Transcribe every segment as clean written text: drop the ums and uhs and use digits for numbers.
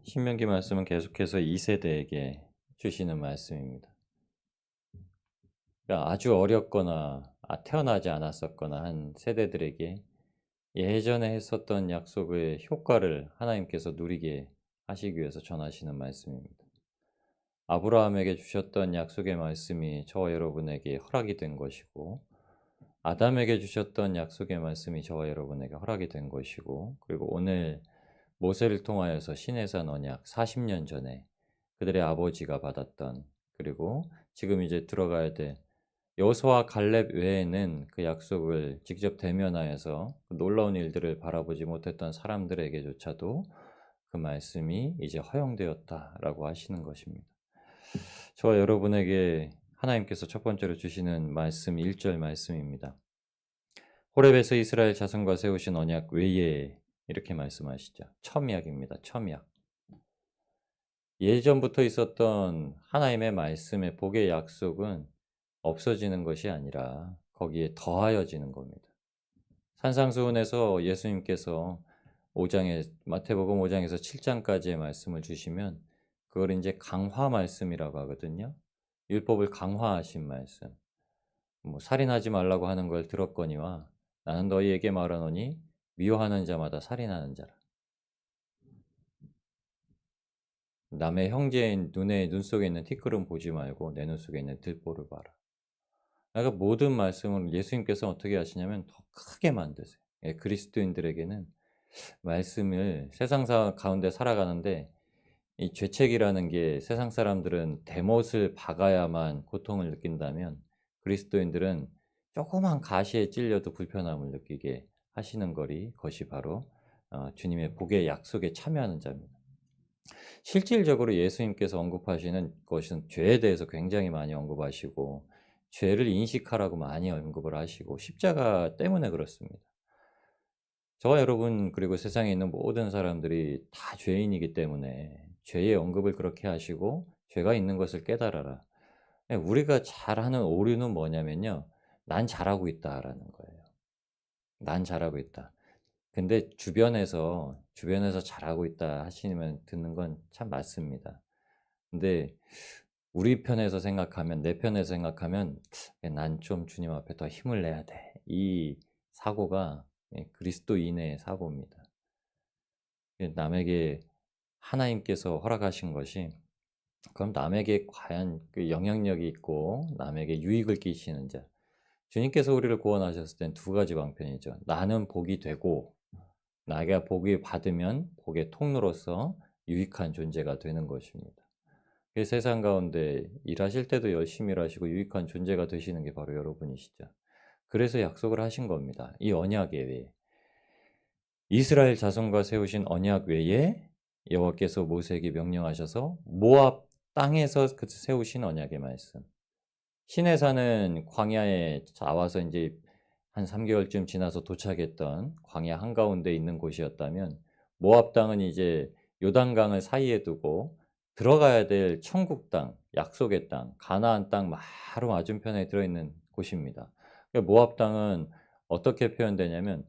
신명기 말씀은 계속해서 2세대에게 주시는 말씀입니다. 그러니까 아주 어렸거나 태어나지 않았었거나 한 세대들에게 예전에 했었던 약속의 효과를 하나님께서 누리게 하시기 위해서 전하시는 말씀입니다. 아브라함에게 주셨던 약속의 말씀이 저와 여러분에게 허락이 된 것이고, 아담에게 주셨던 약속의 말씀이 저와 여러분에게 허락이 된 것이고, 그리고 오늘 모세를 통하여서 시내산 언약 40년 전에 그들의 아버지가 받았던, 그리고 지금 이제 들어가야 될 여호수아 갈렙 외에는 그 약속을 직접 대면하여서 그 놀라운 일들을 바라보지 못했던 사람들에게조차도 그 말씀이 이제 허용되었다라고 하시는 것입니다. 저와 여러분에게 하나님께서 첫 번째로 주시는 말씀 1절 말씀입니다. 호렙에서 이스라엘 자손과 세우신 언약 외에, 이렇게 말씀하시죠. 첨약입니다. 첨약. 예전부터 있었던 하나님의 말씀의 복의 약속은 없어지는 것이 아니라 거기에 더하여지는 겁니다. 산상수훈에서 예수님께서 5장에 마태복음 5장에서 7장까지의 말씀을 주시면 그걸 이제 강화 말씀이라고 하거든요. 율법을 강화하신 말씀. 살인하지 말라고 하는 걸 들었거니와 나는 너희에게 말하노니 미워하는 자마다 살인하는 자라. 남의 형제인 눈 속에 있는 티끌은 보지 말고 내 눈 속에 있는 들보를 봐라. 그러니까 모든 말씀을 예수님께서 어떻게 하시냐면 더 크게 만드세요. 예, 그리스도인들에게는 말씀을 세상 가운데 살아가는데 이 죄책이라는 게 세상 사람들은 대못을 박아야만 고통을 느낀다면 그리스도인들은 조그만 가시에 찔려도 불편함을 느끼게 하시는 것이 바로 주님의 복의 약속에 참여하는 자입니다. 실질적으로 예수님께서 언급하시는 것은 죄에 대해서 굉장히 많이 언급하시고 죄를 인식하라고 많이 언급을 하시고 십자가 때문에 그렇습니다. 저와 여러분 그리고 세상에 있는 모든 사람들이 다 죄인이기 때문에 죄의 언급을 그렇게 하시고 죄가 있는 것을 깨달아라. 우리가 잘하는 오류는 뭐냐면요. 난 잘하고 있다라는 거예요. 난 잘하고 있다. 근데 주변에서 잘하고 있다 하시면 듣는 건 참 맞습니다. 근데 우리 편에서 생각하면, 내 편에서 생각하면 난 좀 주님 앞에 더 힘을 내야 돼. 이 사고가 그리스도인의 사고입니다. 남에게 하나님께서 허락하신 것이 그럼 남에게 과연 그 영향력이 있고 남에게 유익을 끼치는 자. 주님께서 우리를 구원하셨을 땐 두 가지 방편이죠. 나는 복이 되고 내가 복이 받으면 복의 통로로서 유익한 존재가 되는 것입니다. 세상 가운데 일하실 때도 열심히 일하시고 유익한 존재가 되시는 게 바로 여러분이시죠. 그래서 약속을 하신 겁니다. 이 언약 외에. 이스라엘 자손과 세우신 언약 외에 여호와께서 모세에게 명령하셔서 모압 땅에서 세우신 언약의 말씀. 시내산은 광야에 나와서 이제 한 3개월쯤 지나서 도착했던 광야 한가운데 있는 곳이었다면 모압 땅은 이제 요단강을 사이에 두고 들어가야 될 천국 땅, 약속의 땅, 가나안 땅 바로 맞은편에 들어있는 곳입니다. 그러니까 모압 땅은 어떻게 표현되냐면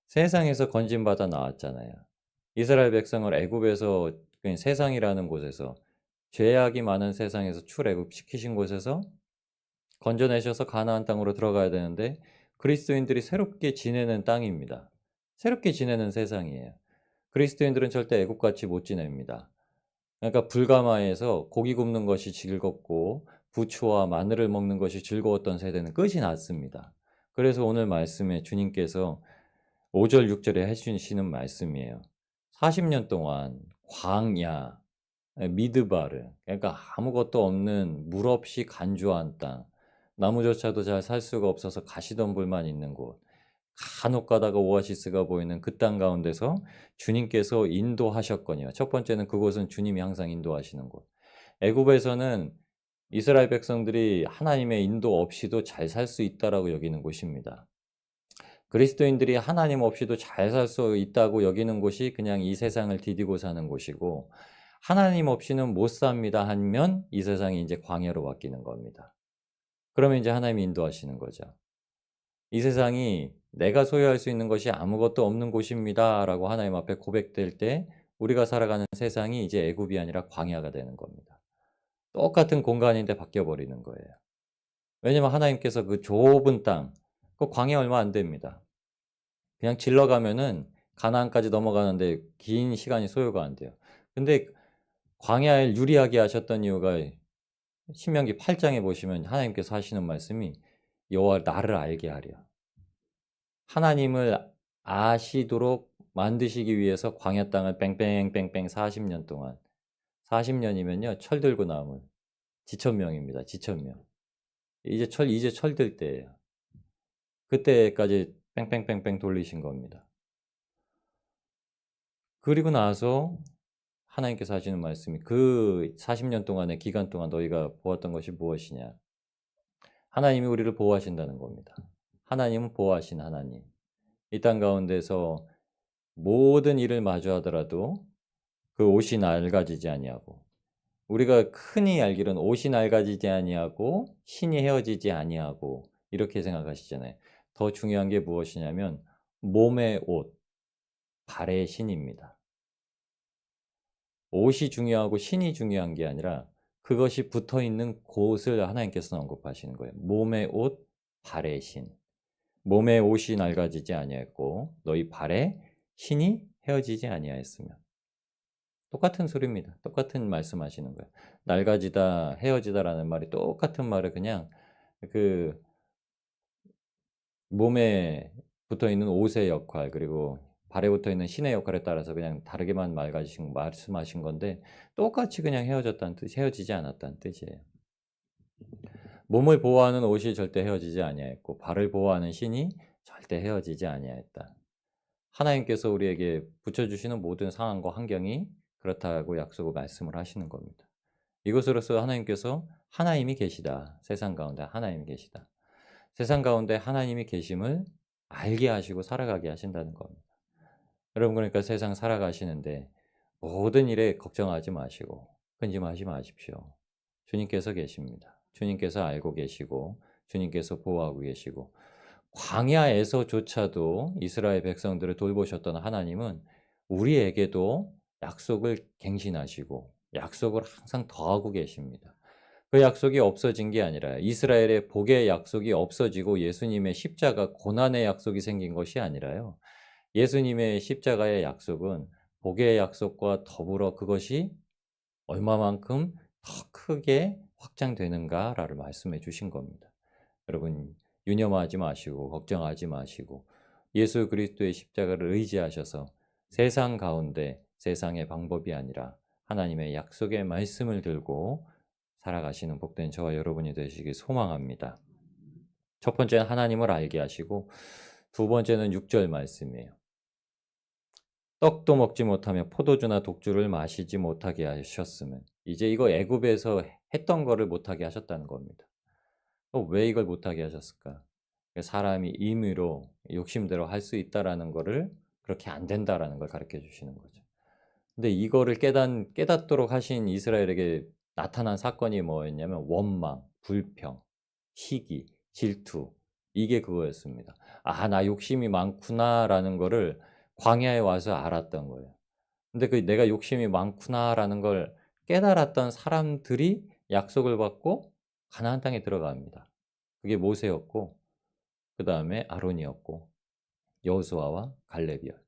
세상에서 건진받아 나왔잖아요. 이스라엘 백성을 애굽에서 그냥 세상이라는 곳에서 죄악이 많은 세상에서 출애굽시키신 곳에서 건져내셔서 가나안 땅으로 들어가야 되는데 그리스도인들이 새롭게 지내는 땅입니다. 새롭게 지내는 세상이에요. 그리스도인들은 절대 애국같이 못 지냅니다. 그러니까 불가마에서 고기 굽는 것이 즐겁고 부추와 마늘을 먹는 것이 즐거웠던 세대는 끝이 났습니다. 그래서 오늘 말씀에 주님께서 5절 6절에 해주시는 말씀이에요. 40년 동안 광야, 미드바르, 그러니까 아무것도 없는 물 없이 간주한 땅, 나무조차도 잘 살 수가 없어서 가시덤불만 있는 곳, 간혹 가다가 오아시스가 보이는 그 땅 가운데서 주님께서 인도하셨거니와 첫 번째는 그곳은 주님이 항상 인도하시는 곳. 애굽에서는 이스라엘 백성들이 하나님의 인도 없이도 잘 살 수 있다라고 여기는 곳입니다. 그리스도인들이 하나님 없이도 잘 살 수 있다고 여기는 곳이 그냥 이 세상을 디디고 사는 곳이고 하나님 없이는 못 삽니다 하면 이 세상이 이제 광야로 바뀌는 겁니다. 그러면 이제 하나님이 인도하시는 거죠. 이 세상이 내가 소유할 수 있는 것이 아무것도 없는 곳입니다라고 하나님 앞에 고백될 때 우리가 살아가는 세상이 이제 애굽이 아니라 광야가 되는 겁니다. 똑같은 공간인데 바뀌어 버리는 거예요. 왜냐면 하나님께서 그 좁은 땅, 그 광야 얼마 안 됩니다. 그냥 질러 가면은 가나안까지 넘어가는데 긴 시간이 소요가 안 돼요. 근데 광야를 유리하게 하셨던 이유가 신명기 8 장에 보시면 하나님께서 하시는 말씀이 여호와 나를 알게 하려. 하나님을 아시도록 만드시기 위해서 광야 땅을 뺑뺑뺑뺑 40년 동안, 40년이면요 철 들고 나오면 지천명입니다. 지천명. 이제 철 들 때예요. 그때까지 뺑뺑뺑뺑 돌리신 겁니다. 그리고 나서 하나님께서 하시는 말씀이 그 40년 동안의 기간 동안 너희가 보았던 것이 무엇이냐. 하나님이 우리를 보호하신다는 겁니다. 하나님은 보호하신 하나님. 이 땅 가운데서 모든 일을 마주하더라도 그 옷이 낡아지지 아니하고, 우리가 흔히 알기로는 옷이 낡아지지 아니하고 신이 헤어지지 아니하고 이렇게 생각하시잖아요. 더 중요한 게 무엇이냐면 몸의 옷, 발의 신입니다. 옷이 중요하고 신이 중요한 게 아니라 그것이 붙어있는 곳을 하나님께서 언급하시는 거예요. 몸의 옷, 발의 신. 몸의 옷이 낡아지지 아니하였고 너희 발의 신이 헤어지지 아니하였으며. 똑같은 소리입니다. 똑같은 말씀하시는 거예요. 낡아지다, 헤어지다라는 말이 똑같은 말을 그냥 그 몸에 붙어있는 옷의 역할, 그리고 발에 붙어있는 신의 역할에 따라서 그냥 다르게만 말씀하신 건데 똑같이 그냥 헤어졌다는 뜻, 헤어지지 않았다는 뜻이에요. 몸을 보호하는 옷이 절대 헤어지지 아니하였고 발을 보호하는 신이 절대 헤어지지 아니하였다. 하나님께서 우리에게 붙여주시는 모든 상황과 환경이 그렇다고 약속을 말씀을 하시는 겁니다. 이것으로서 하나님께서 하나님이 계시다. 세상 가운데 하나님이 계시다. 세상 가운데 하나님이 계심을 알게 하시고 살아가게 하신다는 겁니다. 여러분, 그러니까 세상 살아가시는데 모든 일에 걱정하지 마시고 근심하지 마십시오. 주님께서 계십니다. 주님께서 알고 계시고 주님께서 보호하고 계시고, 광야에서조차도 이스라엘 백성들을 돌보셨던 하나님은 우리에게도 약속을 갱신하시고 약속을 항상 더하고 계십니다. 그 약속이 없어진 게 아니라, 이스라엘의 복의 약속이 없어지고 예수님의 십자가 고난의 약속이 생긴 것이 아니라요. 예수님의 십자가의 약속은 복의 약속과 더불어 그것이 얼마만큼 더 크게 확장되는가를 말씀해 주신 겁니다. 여러분, 유념하지 마시고 걱정하지 마시고 예수 그리스도의 십자가를 의지하셔서 세상 가운데 세상의 방법이 아니라 하나님의 약속의 말씀을 들고 살아가시는 복된 저와 여러분이 되시길 소망합니다. 첫 번째는 하나님을 알게 하시고, 두 번째는 6절 말씀이에요. 떡도 먹지 못하며 포도주나 독주를 마시지 못하게 하셨으면. 이제 이거 애굽에서 했던 거를 못하게 하셨다는 겁니다. 왜 이걸 못하게 하셨을까? 사람이 임의로 욕심대로 할 수 있다라는 거를, 그렇게 안 된다라는 걸 가르쳐 주시는 거죠. 근데 이거를 깨닫도록 하신 이스라엘에게 나타난 사건이 뭐였냐면 원망, 불평, 시기, 질투, 이게 그거였습니다. '아, 나 욕심이 많구나.'라는 거를 광야에 와서 알았던 거예요. 근데 그 '내가 욕심이 많구나.'라는 걸 깨달았던 사람들이 약속을 받고 가나안 땅에 들어갑니다. 그게 모세였고 그다음에 아론이었고 여호수아와 갈렙이었죠.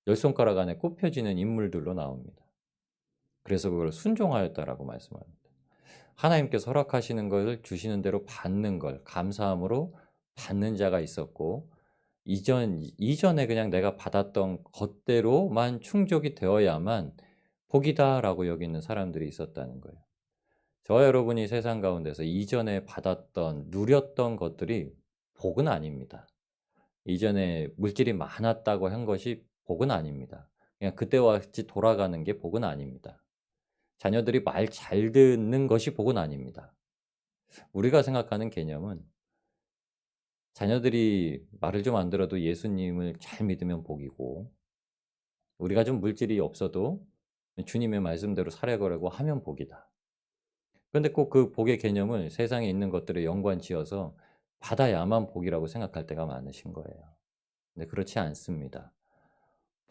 열 손가락 안에 꼽혀지는 인물들로 나옵니다. 그래서 그걸 순종하였다라고 말씀합니다. 하나님께서 허락하시는 것을 주시는 대로 받는 걸 감사함으로 받는 자가 있었고, 이전에 그냥 내가 받았던 것대로만 충족이 되어야만 복이다라고 여기는 사람들이 있었다는 거예요. 저와 여러분이 세상 가운데서 이전에 받았던, 누렸던 것들이 복은 아닙니다. 이전에 물질이 많았다고 한 것이 복은 아닙니다. 그냥 그때와 같이 돌아가는 게 복은 아닙니다. 자녀들이 말 잘 듣는 것이 복은 아닙니다. 우리가 생각하는 개념은 자녀들이 말을 좀 안 들어도 예수님을 잘 믿으면 복이고, 우리가 좀 물질이 없어도 주님의 말씀대로 살아가려고 하면 복이다. 그런데 꼭 그 복의 개념을 세상에 있는 것들에 연관지어서 받아야만 복이라고 생각할 때가 많으신 거예요. 근데 그렇지 않습니다.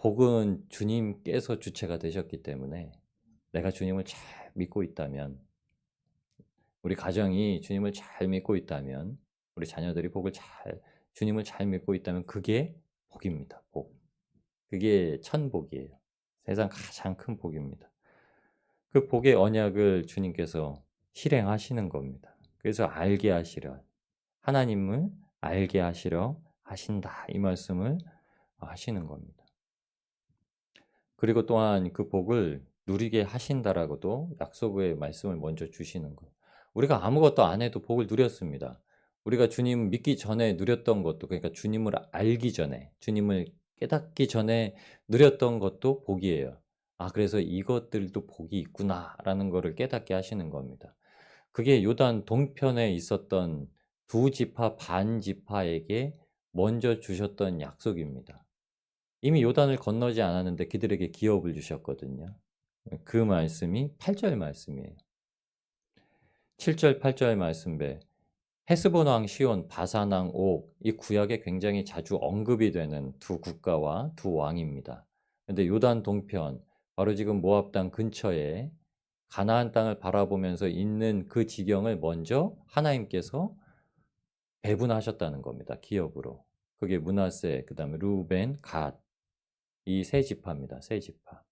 복은 주님께서 주체가 되셨기 때문에 내가 주님을 잘 믿고 있다면, 우리 가정이 주님을 잘 믿고 있다면, 우리 자녀들이 주님을 잘 믿고 있다면 그게 복입니다. 복. 그게 천복이에요. 세상 가장 큰 복입니다. 그 복의 언약을 주님께서 실행하시는 겁니다. 그래서 알게 하시려, 하나님을 알게 하시려 하신다, 이 말씀을 하시는 겁니다. 그리고 또한 그 복을 누리게 하신다라고도 약속의 말씀을 먼저 주시는 거예요. 우리가 아무것도 안 해도 복을 누렸습니다. 우리가 주님 믿기 전에 누렸던 것도, 그러니까 주님을 알기 전에, 주님을 깨닫기 전에 누렸던 것도 복이에요. 그래서 이것들도 복이 있구나라는 것을 깨닫게 하시는 겁니다. 그게 요단 동편에 있었던 두 지파 반 지파에게 먼저 주셨던 약속입니다. 이미 요단을 건너지 않았는데 그들에게 기업을 주셨거든요. 그 말씀이 8절 말씀이에요. 7절 8절 말씀 배 헤스본 왕 시온, 바산 왕 옥, 이 구약에 굉장히 자주 언급이 되는 두 국가와 두 왕입니다. 근데 요단 동편, 바로 지금 모압 땅 근처에 가나안 땅을 바라보면서 있는 그 지경을 먼저 하나님께서 배분하셨다는 겁니다. 기업으로. 그게 므낫세, 그다음에 루벤, 갓, 이 세 지파입니다. 세 지파.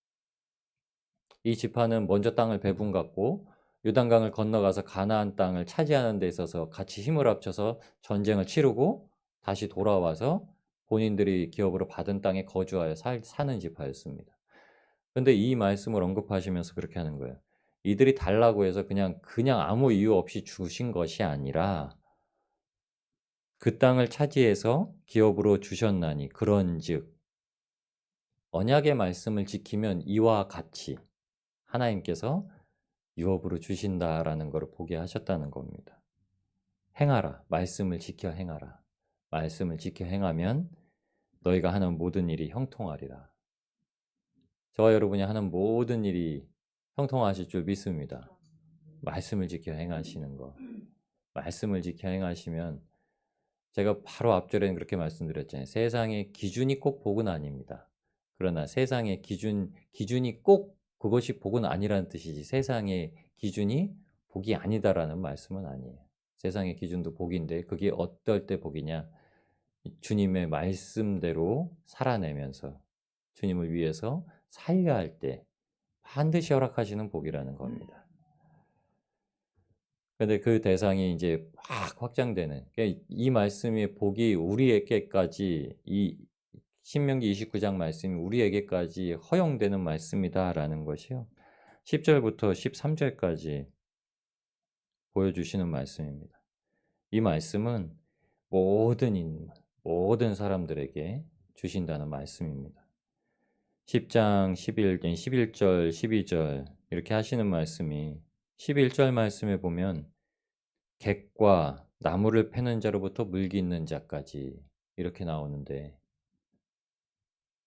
이 지파는 먼저 땅을 배분 갖고 요단강을 건너가서 가나안 땅을 차지하는 데 있어서 같이 힘을 합쳐서 전쟁을 치르고 다시 돌아와서 본인들이 기업으로 받은 땅에 거주하여 사는 지파였습니다. 그런데 이 말씀을 언급하시면서 그렇게 하는 거예요. 이들이 달라고 해서 그냥 아무 이유 없이 주신 것이 아니라 그 땅을 차지해서 기업으로 주셨나니, 그런즉 언약의 말씀을 지키면 이와 같이 하나님께서 유업으로 주신다라는 것을 보게 하셨다는 겁니다. 행하라. 말씀을 지켜 행하라. 말씀을 지켜 행하면 너희가 하는 모든 일이 형통하리라. 저와 여러분이 하는 모든 일이 형통하실 줄 믿습니다. 말씀을 지켜 행하시는 거. 말씀을 지켜 행하시면, 제가 바로 앞절에는 그렇게 말씀드렸잖아요. 세상의 기준이 꼭 복은 아닙니다. 그러나 세상의 기준이 꼭 그것이 복은 아니라는 뜻이지, 세상의 기준이 복이 아니다라는 말씀은 아니에요. 세상의 기준도 복인데 그게 어떨 때 복이냐? 주님의 말씀대로 살아내면서 주님을 위해서 살려 할 때 반드시 허락하시는 복이라는 겁니다. 근데 그 대상이 이제 확 확장되는, 그러니까 이 말씀의 복이 우리에게까지, 이 신명기 29장 말씀이 우리에게까지 허용되는 말씀이다라는 것이요. 10절부터 13절까지 보여주시는 말씀입니다. 이 말씀은 모든 인물, 모든 사람들에게 주신다는 말씀입니다. 10장 11절, 12절 이렇게 하시는 말씀이, 11절 말씀에 보면 객과 나무를 패는 자로부터 물 깃는 자까지 이렇게 나오는데,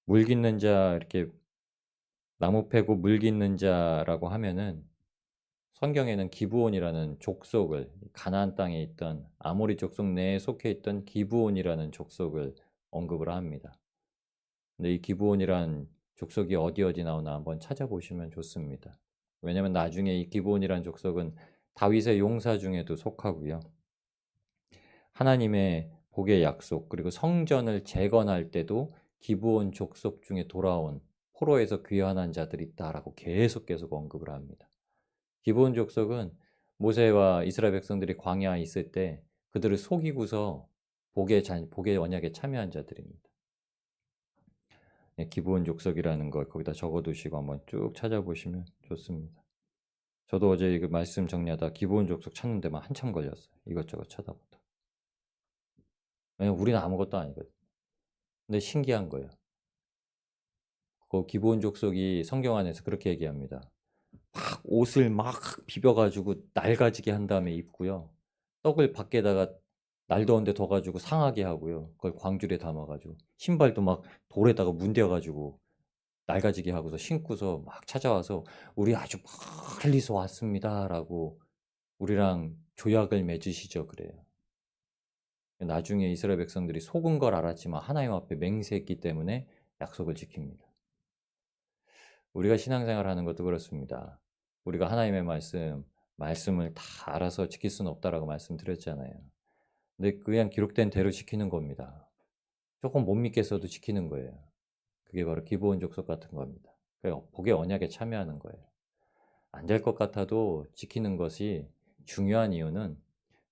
물 깃는 자, 이렇게 나무 패고 물 깃는 자라고 하면은 성경에는 기브온이라는 족속을, 가나안 땅에 있던 아모리 족속 내에 속해 있던 기브온이라는 족속을 언급을 합니다. 근데 이 기브온이란 족속이 어디 나오나 한번 찾아보시면 좋습니다. 왜냐하면 나중에 이 기브온이라는 족속은 다윗의 용사 중에도 속하고요. 하나님의 복의 약속, 그리고 성전을 재건할 때도 기브온 족속 중에 돌아온 포로에서 귀환한 자들이 있다라고 계속 언급을 합니다. 기브온 족속은 모세와 이스라엘 백성들이 광야에 있을 때 그들을 속이고서 복의 언약에 참여한 자들입니다. 기브온 족속이라는 걸 거기다 적어두시고 한번 쭉 찾아보시면 좋습니다. 저도 어제 그 말씀 정리하다 기브온 족속 찾는 데만 한참 걸렸어요. 이것저것 찾아보다. 왜냐면 우리는 아무것도 아니거든요. 근데 신기한 거예요. 그 기브온 족속이 성경 안에서 그렇게 얘기합니다. 막 옷을 막 비벼가지고 낡아지게 한 다음에 입고요. 떡을 밖에다가 날 더운데 둬가지고 상하게 하고요. 그걸 광줄에 담아가지고 신발도 막 돌에다가 문대가지고 낡아지게 하고서 신고서 막 찾아와서 우리 아주 멀리서 왔습니다라고 우리랑 조약을 맺으시죠. 그래요. 나중에 이스라엘 백성들이 속은 걸 알았지만 하나님 앞에 맹세했기 때문에 약속을 지킵니다. 우리가 신앙생활 하는 것도 그렇습니다. 우리가 하나님의 말씀을 다 알아서 지킬 수는 없다라고 말씀드렸잖아요. 근데 그냥 기록된 대로 지키는 겁니다. 조금 못 믿겠어도 지키는 거예요. 그게 바로 기브온 족속 같은 겁니다. 복의 언약에 참여하는 거예요. 안 될 것 같아도 지키는 것이 중요한 이유는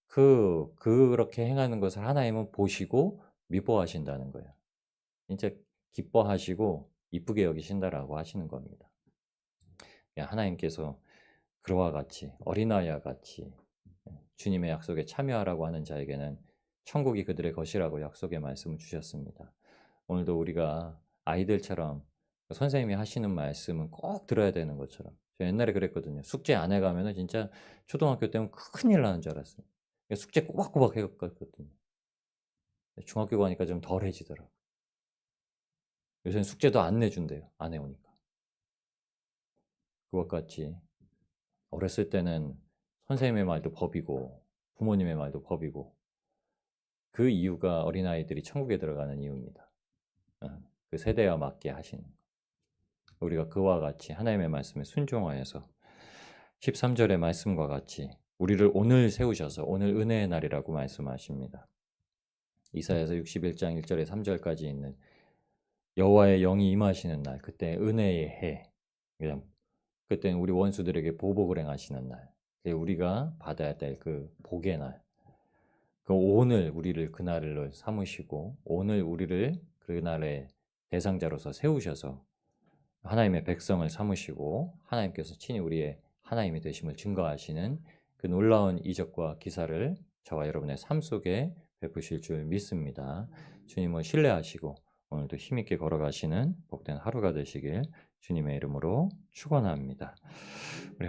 그렇게 행하는 것을 하나님은 보시고 미워하신다는 거예요. 진짜 기뻐하시고 이쁘게 여기신다라고 하시는 겁니다. 하나님께서 그와 같이 어린아이와 같이 주님의 약속에 참여하라고 하는 자에게는 천국이 그들의 것이라고 약속의 말씀을 주셨습니다. 오늘도 우리가 아이들처럼 선생님이 하시는 말씀은 꼭 들어야 되는 것처럼, 저 옛날에 그랬거든요. 숙제 안 해가면은 진짜 초등학교 때면 큰일 나는 줄 알았어요. 숙제 꼬박꼬박 해갔거든요. 중학교 가니까 좀 덜해지더라고요. 요새는 숙제도 안 내준대요. 안 해오니까. 그것 같이 어렸을 때는 선생님의 말도 법이고 부모님의 말도 법이고, 그 이유가 어린아이들이 천국에 들어가는 이유입니다. 그 세대와 맞게 하시는, 우리가 그와 같이 하나님의 말씀에 순종하여서 13절의 말씀과 같이 우리를 오늘 세우셔서 오늘 은혜의 날이라고 말씀하십니다. 이사야서 61장 1절에 3절까지 있는 여호와의 영이 임하시는 날, 그때 은혜의 해, 그때는 우리 원수들에게 보복을 행하시는 날, 우리가 받아야 될 그 복의 날, 그 오늘 우리를 그날로 삼으시고 오늘 우리를 그날의 대상자로서 세우셔서 하나님의 백성을 삼으시고 하나님께서 친히 우리의 하나님이 되심을 증거하시는 그 놀라운 이적과 기사를 저와 여러분의 삶 속에 베푸실 줄 믿습니다. 주님을 신뢰하시고 오늘도 힘있게 걸어가시는 복된 하루가 되시길 주님의 이름으로 축원합니다.